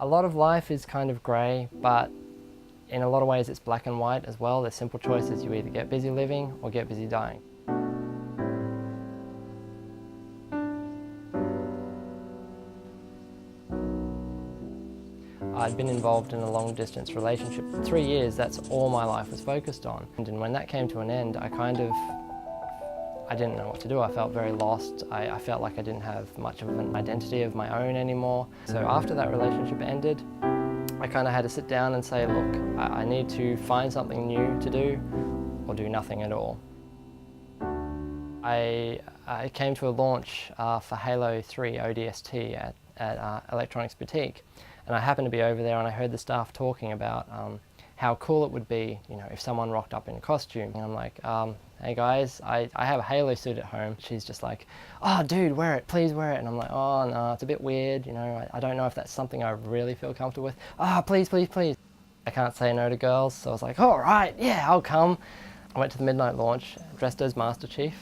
A lot of life is kind of grey, but in a lot of ways it's black and white as well. There's simple choices. You either get busy living or get busy dying. I'd been involved in a long-distance relationship for 3 years. That's all my life was focused on. And when that came to an end, I didn't know what to do. I felt very lost. I felt like I didn't have much of an identity of my own anymore. So after that relationship ended, I kind of had to sit down and say, look, I need to find something new to do or do nothing at all. I came to a launch for Halo 3 ODST at Electronics Boutique. And I happened to be over there and I heard the staff talking about how cool it would be, you know, if someone rocked up in a costume. And I'm like, hey guys, I have a Halo suit at home. She's just like, oh dude, wear it, please wear it. And I'm like, oh no, it's a bit weird, you know, I don't know if that's something I really feel comfortable with. Oh, please, please, please. I can't say no to girls, so I was like, all right, yeah, I'll come. I went to the midnight launch, dressed as Master Chief.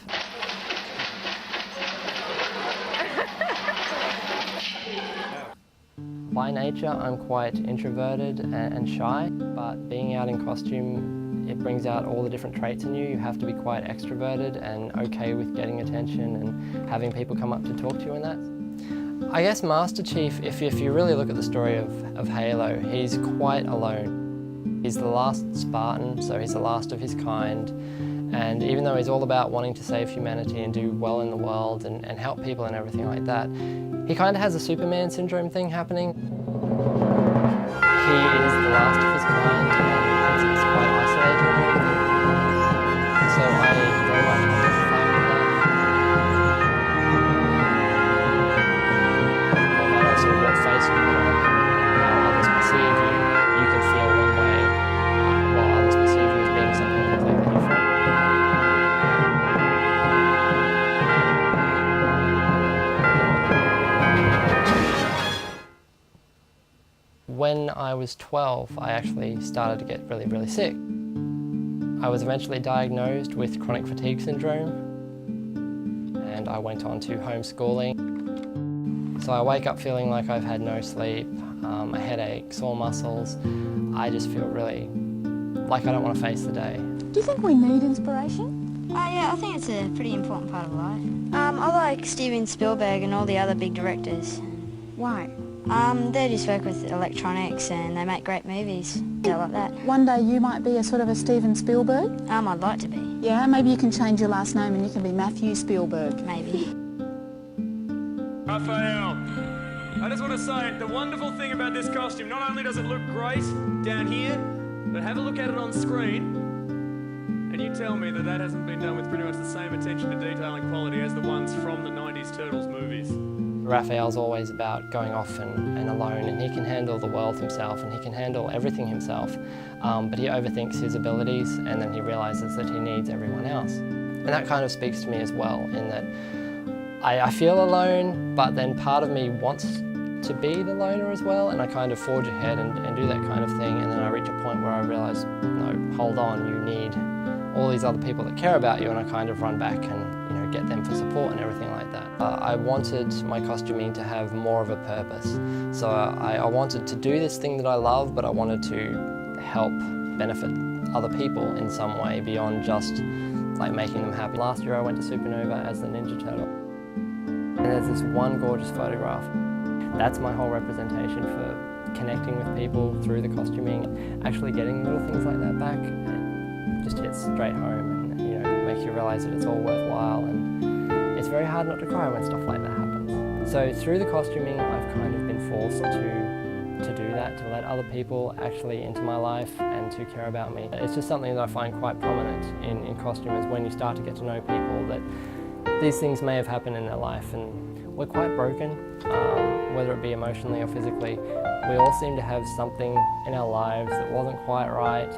By nature, I'm quite introverted and shy, but being out in costume, it brings out all the different traits in you. You have to be quite extroverted and okay with getting attention and having people come up to talk to you and that. I guess Master Chief, if you really look at the story of Halo, he's quite alone. He's the last Spartan, so he's the last of his kind. And even though he's all about wanting to save humanity and do well in the world and help people and everything like that, he kind of has a Superman syndrome thing happening. He is the last of his kind and it's quite isolated and everything. So I very much identify with that. No matter sort of what face you put on, how others perceive you, you can feel one way while others perceive you as being something completely different. When I was 12, I actually started to get really, really sick. I was eventually diagnosed with chronic fatigue syndrome, and I went on to homeschooling. So I wake up feeling like I've had no sleep, a headache, sore muscles. I just feel really like I don't want to face the day. Do you think we need inspiration? Yeah, I think it's a pretty important part of life. I like Steven Spielberg and all the other big directors. Why? They just work with electronics and they make great movies. I like that. One day you might be a sort of a Steven Spielberg? I'd like to be. Yeah, maybe you can change your last name and you can be Matthew Spielberg. Maybe. Raphael, I just want to say, the wonderful thing about this costume, not only does it look great down here, but have a look at it on screen, and you tell me that that hasn't been done with pretty much the same attention to detail and quality as the ones from the 90s Turtles movies. Raphael's always about going off and alone, and he can handle the world himself and he can handle everything himself, but he overthinks his abilities and then he realises that he needs everyone else. And that kind of speaks to me as well, in that I feel alone, but then part of me wants to be the loner as well, and I kind of forge ahead and do that kind of thing, and then I reach a point where I realise, no, hold on, you need all these other people that care about you, and I kind of run back and get them for support and everything like that. I wanted my costuming to have more of a purpose. So I wanted to do this thing that I love, but I wanted to help benefit other people in some way beyond just like making them happy. Last year I went to Supernova as the Ninja Turtle. And there's this one gorgeous photograph. That's my whole representation for connecting with people through the costuming. Actually getting little things like that back, it just hits straight home and makes you realise that it's all worthwhile, and it's very hard not to cry when stuff like that happens. So through the costuming I've kind of been forced to do that, to let other people actually into my life and to care about me. It's just something that I find quite prominent in costume, is when you start to get to know people that these things may have happened in their life, and we're quite broken, whether it be emotionally or physically. We all seem to have something in our lives that wasn't quite right.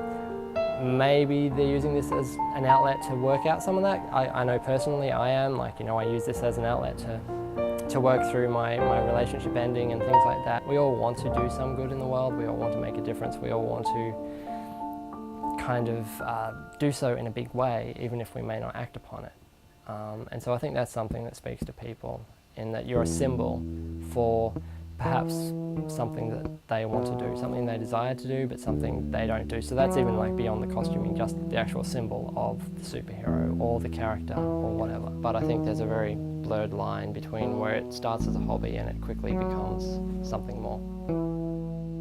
Maybe they're using this as an outlet to work out some of that. I know personally I am, I use this as an outlet to work through my relationship ending and things like that. We all want to do some good in the world, we all want to make a difference, we all want to kind of do so in a big way, even if we may not act upon it. And so I think that's something that speaks to people, in that you're a symbol for perhaps something that they want to do, something they desire to do, but something they don't do. So that's even like beyond the costuming, just the actual symbol of the superhero or the character or whatever. But I think there's a very blurred line between where it starts as a hobby and it quickly becomes something more.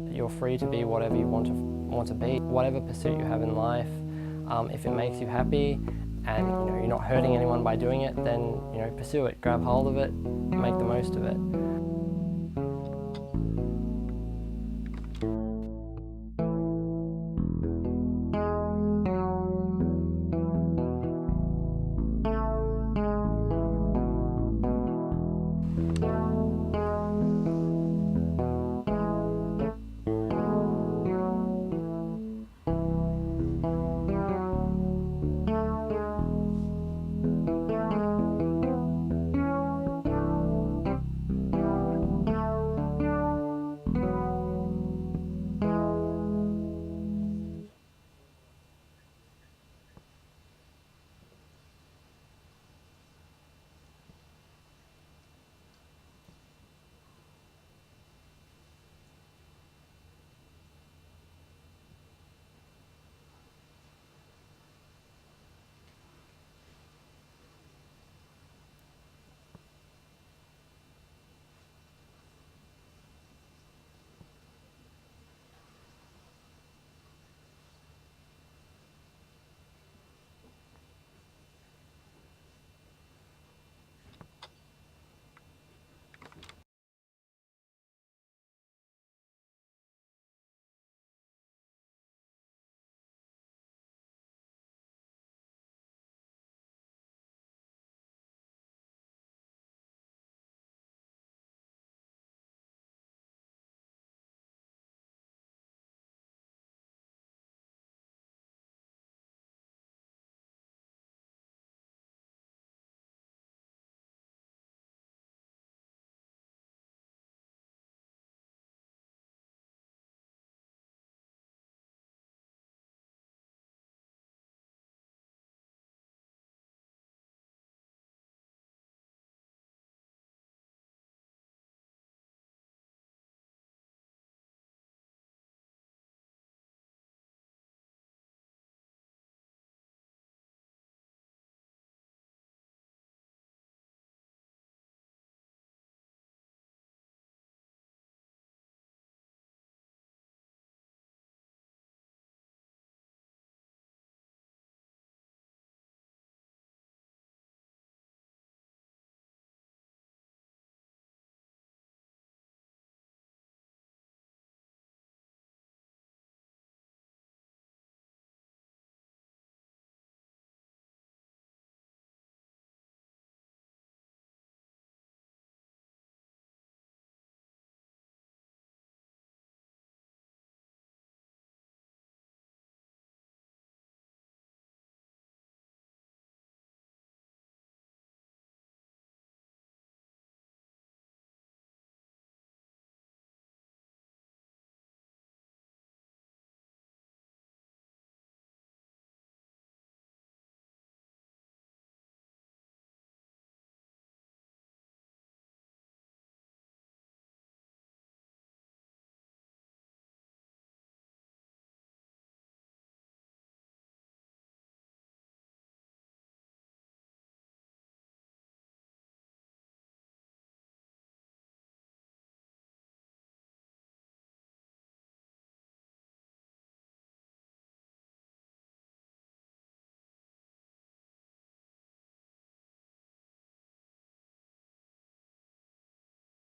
You're free to be whatever you want to be, whatever pursuit you have in life. If it makes you happy and you're not hurting anyone by doing it, then pursue it, grab hold of it, make the most of it.